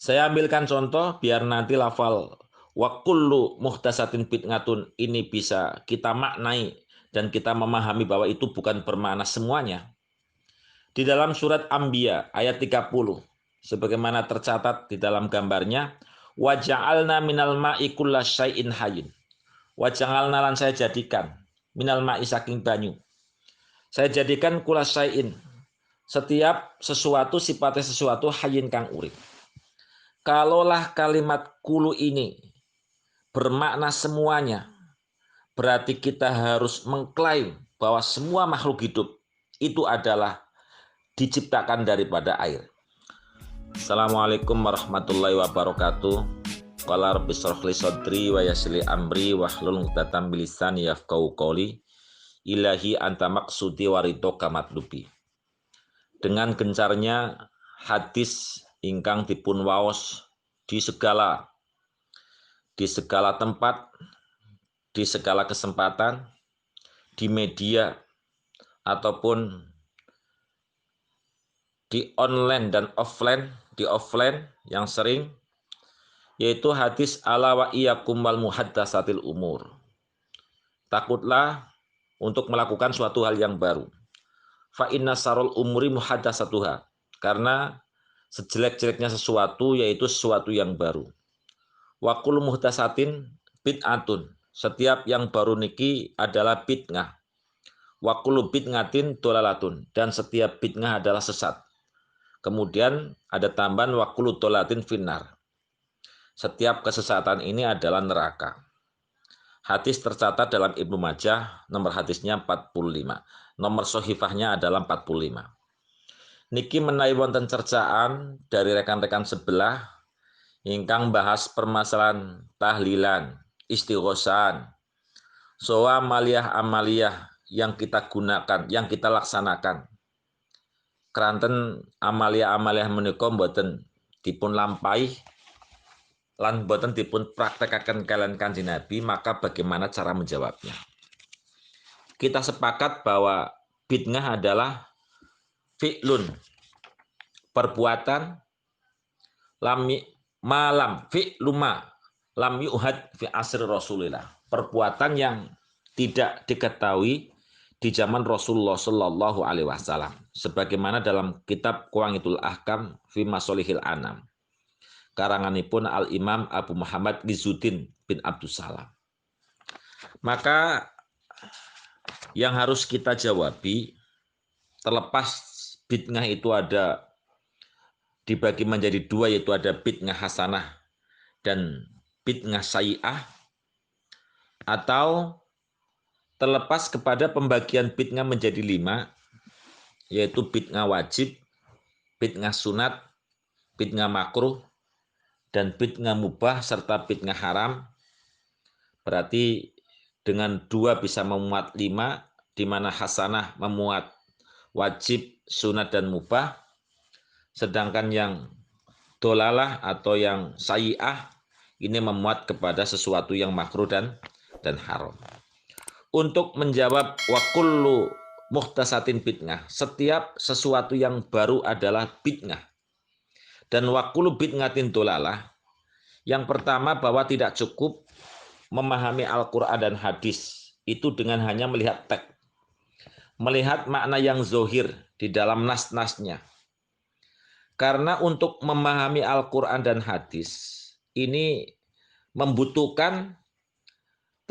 Saya ambilkan contoh biar nanti lafal wa kullu muhtasatin bid'atun ini bisa kita maknai dan kita memahami bahwa itu bukan bermakna semuanya. Di dalam surat Anbiya ayat 30 sebagaimana tercatat di dalam gambarnya, wa ja'alna minal ma'i kullasyai'in hayyin. Wa ja'alna lan saya jadikan minal ma'i saking banyu. Saya jadikan kullasyai'in setiap sesuatu sifatnya sesuatu hayyin kang urip. Kalaulah kalimat kulu ini bermakna semuanya, berarti kita harus mengklaim bahwa semua makhluk hidup itu adalah diciptakan daripada air. Assalamualaikum warahmatullahi wabarakatuh. Qala rabbi shrah li sadri wa yassir li amri wahlul 'uqdatam min lisani yafqahu qawli. Ilahi anta maqsudi wa ridhoka matlubi. Dengan gencarnya hadis ingkang dipun waos di segala tempat, di segala kesempatan, di media ataupun di online dan offline, di offline yang sering, yaitu hadis ala wa iyyakum wal muhaddatsatil umur. Takutlah untuk melakukan suatu hal yang baru. Fa inna sarul umuri muhaddatsatuha. Karena sejelek-jeleknya sesuatu yaitu sesuatu yang baru. Wa kullu muhdatsatin bid'atun. Setiap yang baru niki adalah bid'ah. Wa kullu bid'atin dolalatun. Dan setiap bid'ah adalah sesat. Kemudian ada tambahan wa kullu dolatin finnar. Setiap kesesatan ini adalah neraka. Hadis tercatat dalam Ibnu Majah, nomor hadisnya 45. Nomor sohifahnya adalah 45. Niki menawi wonten cercaan dari rekan-rekan sebelah ingkang bahas permasalahan tahlilan, istighosan, soa amaliyah yang kita gunakan, yang kita laksanakan. Keranten amaliyah menika mboten dipun lampahi lan mboten dipun praktekaken kalian Kanjeng Nabi, maka bagaimana cara menjawabnya? Kita sepakat bahwa bid'ah adalah fi'lun, perbuatan malam fi'luma lam yuhad fi asri Rasulillah, perbuatan yang tidak diketahui di zaman Rasulullah Shallallahu Alaihi Wasallam, sebagaimana dalam kitab Qawaidul Ahkam fi Masolihil Anam, karanganipun Al Imam Abu Muhammad Ghizuddin bin Abdussalam. Maka yang harus kita jawabi, terlepas bid'ah itu ada dibagi menjadi dua, yaitu ada bid'ah hasanah dan bid'ah sayyi'ah, atau terlepas kepada pembagian bid'ah menjadi 5, yaitu bid'ah wajib, bid'ah sunat, bid'ah makruh, dan bid'ah mubah, serta bid'ah haram. Berarti dengan 2 bisa memuat 5, di mana hasanah memuat wajib, sunat, dan mubah. Sedangkan yang dolalah atau yang sayyi'ah ini memuat kepada sesuatu yang makruh dan haram. Untuk menjawab wa kullu muhtasatin bid'ah, setiap sesuatu yang baru adalah bid'ah. Dan wa kullu bid'atin dolalah, yang pertama bahwa tidak cukup memahami Al-Quran dan hadis itu dengan hanya melihat teks, melihat makna yang zohir di dalam nas-nasnya. Karena untuk memahami Al-Quran dan hadis ini membutuhkan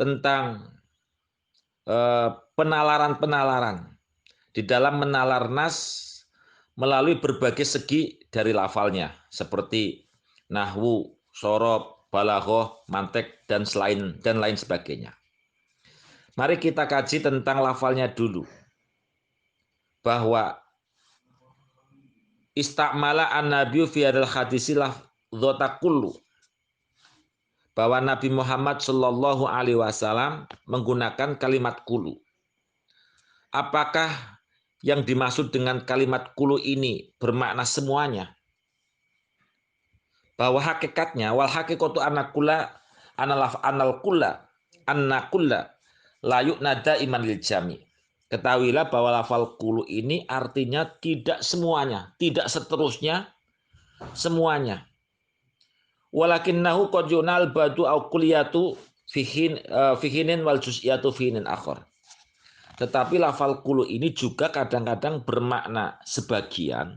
tentang penalaran-penalaran di dalam menalar nas melalui berbagai segi dari lafalnya, seperti nahwu, sorob, balaghah, mantek, dan lain sebagainya. Mari kita kaji tentang lafalnya dulu, bahwa istakmala an-nabiyyu fi hadzal hadisi lafdzata kullu, bahwa Nabi Muhammad Shallallahu Alaihi Wasallam menggunakan kalimat kulu. Apakah yang dimaksud dengan kalimat kulu ini bermakna semuanya? Bahwa hakikatnya wal hakikatu anakula anal kulla annakulla la yu'nada iman lil jami. Ketahuilah bahwa lafal kulu ini artinya tidak semuanya, tidak seterusnya semuanya. Walakinnahu qad yunal badu au kulliyatu fihinin wal juz'iyatu fihinin akhar. Tetapi lafal kulu ini juga kadang-kadang bermakna sebagian,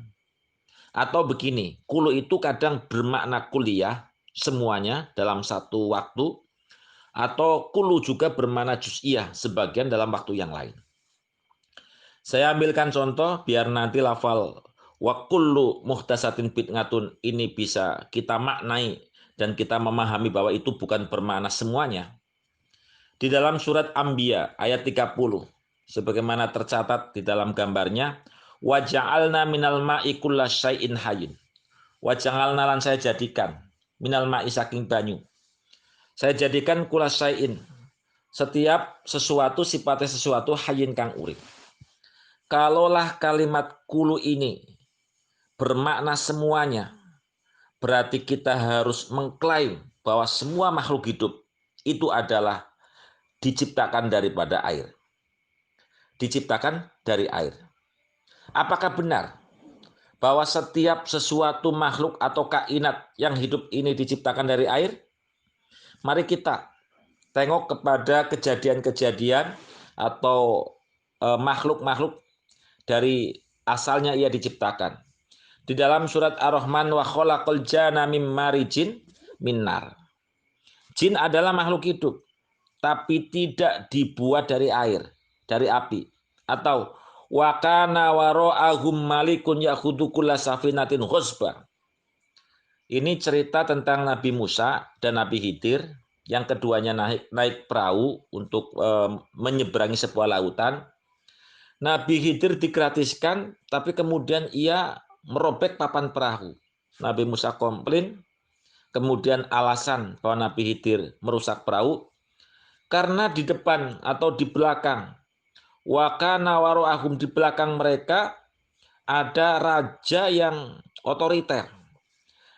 atau begini, kulu itu kadang bermakna kuliah semuanya dalam satu waktu, atau kulu juga bermakna juz'iyah sebagian dalam waktu yang lain. Saya ambilkan contoh biar nanti lafal wa kullu muhtasatin bid'atun ini bisa kita maknai dan kita memahami bahwa itu bukan bermakna semuanya. Di dalam surat Anbiya ayat 30 sebagaimana tercatat di dalam gambarnya, wa ja'alna minal ma'i kullasyai'in hayyin. Wa ja'alna lan saya jadikan minal ma'i saking banyu. Saya jadikan kullasyai'in setiap sesuatu sifatnya sesuatu hayyin kang urip. Kalaulah kalimat kulu ini bermakna semuanya, berarti kita harus mengklaim bahwa semua makhluk hidup itu adalah diciptakan daripada air. Diciptakan dari air. Apakah benar bahwa setiap sesuatu makhluk atau kainat yang hidup ini diciptakan dari air? Mari kita tengok kepada kejadian-kejadian atau makhluk-makhluk dari asalnya ia diciptakan. Di dalam surat Ar-Rahman wa khalaqal janna mim marijin min nar. Jin adalah makhluk hidup tapi tidak dibuat dari air, dari api. Atau wa kana wara'ahum malikun yakhudhu kulla safinatin ghusba. Ini cerita tentang Nabi Musa dan Nabi Khidir yang keduanya naik perahu untuk menyeberangi sebuah lautan. Nabi Khidir digratiskan, tapi kemudian ia merobek papan perahu. Nabi Musa komplain, kemudian alasan bahwa Nabi Khidir merusak perahu, karena di depan atau di belakang, wa kana waro'ahum di belakang mereka, ada raja yang otoriter.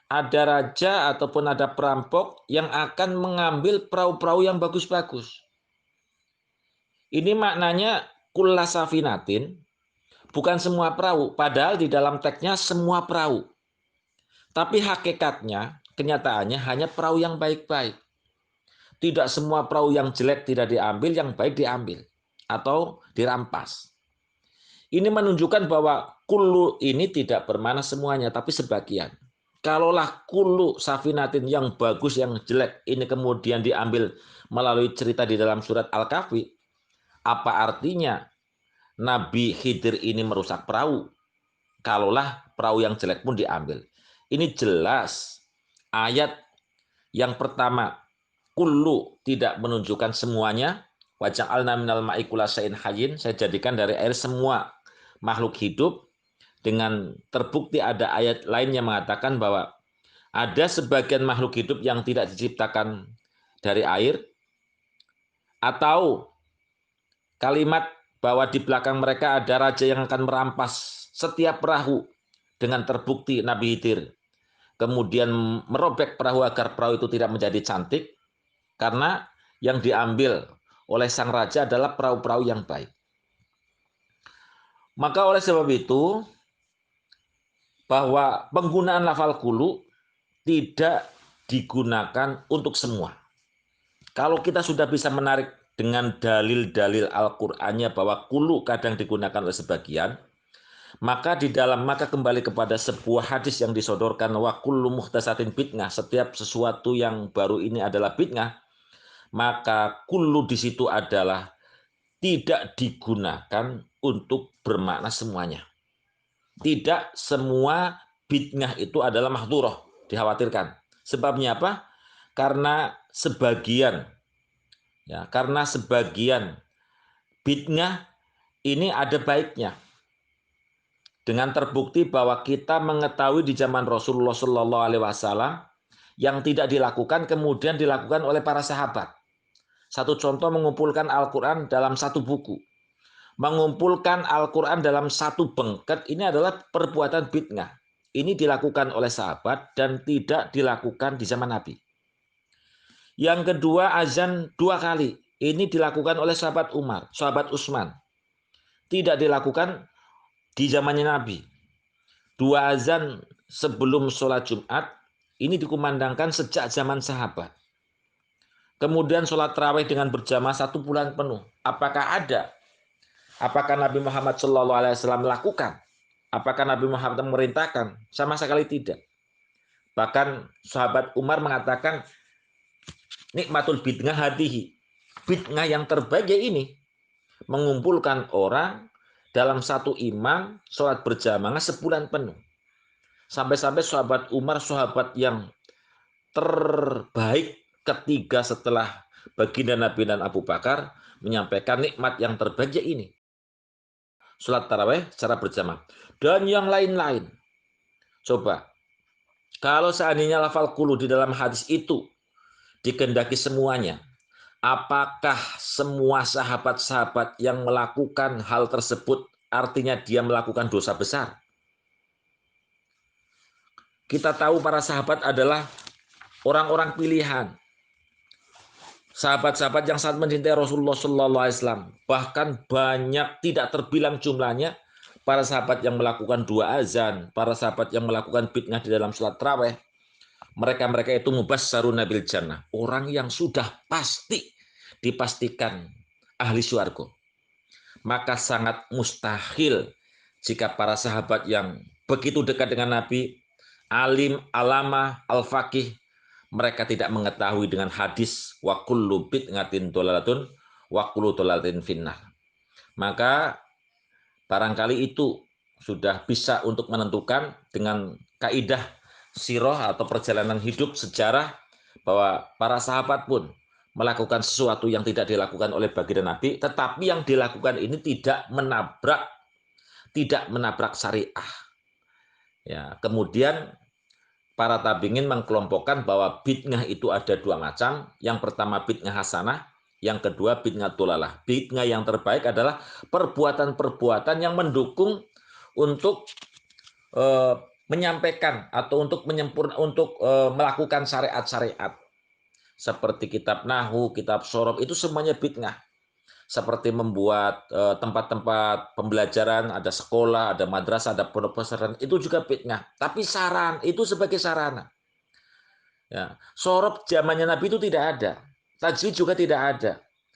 Ada raja ataupun ada perampok yang akan mengambil perahu-perahu yang bagus-bagus. Ini maknanya kulla safinatin, bukan semua perahu, padahal di dalam teksnya semua perahu. Tapi hakikatnya, kenyataannya hanya perahu yang baik-baik. Tidak semua perahu yang jelek tidak diambil, yang baik diambil atau dirampas. Ini menunjukkan bahwa kullu ini tidak bermakna semuanya, tapi sebagian. Kalaulah kullu safinatin yang bagus, yang jelek, ini kemudian diambil melalui cerita di dalam surat Al-Kahfi, apa artinya Nabi Khidir ini merusak perahu? Kalaulah perahu yang jelek pun diambil. Ini jelas ayat yang pertama, kullu tidak menunjukkan semuanya. Wa ja'alna minal ma'i kullasyai'in hayyin, saya jadikan dari air semua makhluk hidup. Dengan terbukti ada ayat lain yang mengatakan bahwa ada sebagian makhluk hidup yang tidak diciptakan dari air, atau kalimat bahwa di belakang mereka ada raja yang akan merampas setiap perahu, dengan terbukti Nabi Khidir kemudian merobek perahu agar perahu itu tidak menjadi cantik, karena yang diambil oleh sang raja adalah perahu-perahu yang baik. Maka oleh sebab itu, bahwa penggunaan lafal kulu tidak digunakan untuk semua. Kalau kita sudah bisa menarik dengan dalil-dalil Al-Qur'annya bahwa kulu kadang digunakan oleh sebagian, maka kembali kepada sebuah hadis yang disodorkan, wa kullu muhtasatin bid'ah, setiap sesuatu yang baru ini adalah bid'ah, maka kullu di situ adalah tidak digunakan untuk bermakna semuanya. Tidak semua bid'ah itu adalah mahdhurah, dikhawatirkan. Sebabnya apa? Karena sebagian bid'ah ini ada baiknya. Dengan terbukti bahwa kita mengetahui di zaman Rasulullah SAW yang tidak dilakukan kemudian dilakukan oleh para sahabat. Satu contoh, mengumpulkan Al-Quran dalam satu buku. Mengumpulkan Al-Quran dalam satu bengket, ini adalah perbuatan bid'ah. Ini dilakukan oleh sahabat dan tidak dilakukan di zaman Nabi. Yang kedua, azan 2 kali. Ini dilakukan oleh sahabat Umar, sahabat Utsman. Tidak dilakukan di zamannya Nabi. 2 azan sebelum sholat Jumat ini dikumandangkan sejak zaman sahabat. Kemudian sholat tarawih dengan berjamaah 1 bulan penuh. Apakah ada? Apakah Nabi Muhammad SAW melakukan? Apakah Nabi Muhammad memerintahkan? Sama sekali tidak. Bahkan sahabat Umar mengatakan, nikmatul bid'ah hadihi. Bid'ah yang terbaik ya ini. Mengumpulkan orang dalam satu imam, sholat berjamaah sebulan penuh. Sampai-sampai sahabat Umar, sahabat yang terbaik ketiga setelah baginda Nabi dan Abu Bakar, menyampaikan nikmat yang terbaik ya ini. Sholat tarawih secara berjamaah. Dan yang lain-lain. Coba, kalau seandainya lafal qulu di dalam hadis itu dikehendaki semuanya, apakah semua sahabat-sahabat yang melakukan hal tersebut artinya dia melakukan dosa besar? Kita tahu para sahabat adalah orang-orang pilihan. Sahabat-sahabat yang sangat mencintai Rasulullah SAW. Bahkan banyak, tidak terbilang jumlahnya, para sahabat yang melakukan 2 azan, para sahabat yang melakukan bid'ah di dalam sholat tarawih. Mereka-mereka itu mubasysyaruna bil jannah. Orang yang sudah pasti dipastikan ahli syurga. Maka sangat mustahil jika para sahabat yang begitu dekat dengan Nabi, alim, alama, al-faqih, mereka tidak mengetahui dengan hadis wa kullu bid'atin dhalalatun wa kullu dhalalatin finnar. Maka barangkali itu sudah bisa untuk menentukan dengan kaidah sirah atau perjalanan hidup sejarah bahwa para sahabat pun melakukan sesuatu yang tidak dilakukan oleh baginda Nabi, tetapi yang dilakukan ini tidak menabrak syariah. Ya, kemudian para tabi'in mengkelompokkan bahwa bid'ah itu ada 2 macam. Yang pertama bid'ah hasanah, yang kedua bid'ah dhalalah. Bid'ah yang terbaik adalah perbuatan-perbuatan yang mendukung untuk menyampaikan atau untuk melakukan syariat-syariat. Seperti kitab nahwu, kitab shorof, itu semuanya bid'ah. Seperti membuat tempat-tempat pembelajaran, ada sekolah, ada madrasah, ada pondok pesantren, itu juga bid'ah. Tapi itu sebagai sarana. Ya, shorof zamannya Nabi itu tidak ada. Tajwid juga tidak ada.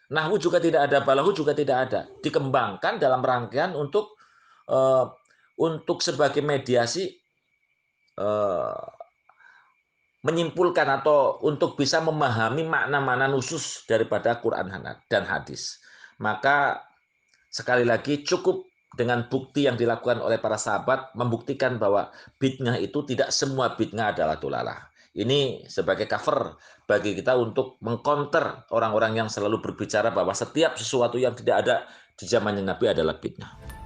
Nahwu juga tidak ada, balahu juga tidak ada. Dikembangkan dalam rangkaian untuk sebagai mediasi menyimpulkan atau untuk bisa memahami makna-makna nusus daripada Quran dan hadis. Maka sekali lagi cukup dengan bukti yang dilakukan oleh para sahabat membuktikan bahwa bid'ah itu tidak semua bid'ah adalah dhalalah. Ini sebagai cover bagi kita untuk mengcounter orang-orang yang selalu berbicara bahwa setiap sesuatu yang tidak ada di zamannya Nabi adalah bid'ah.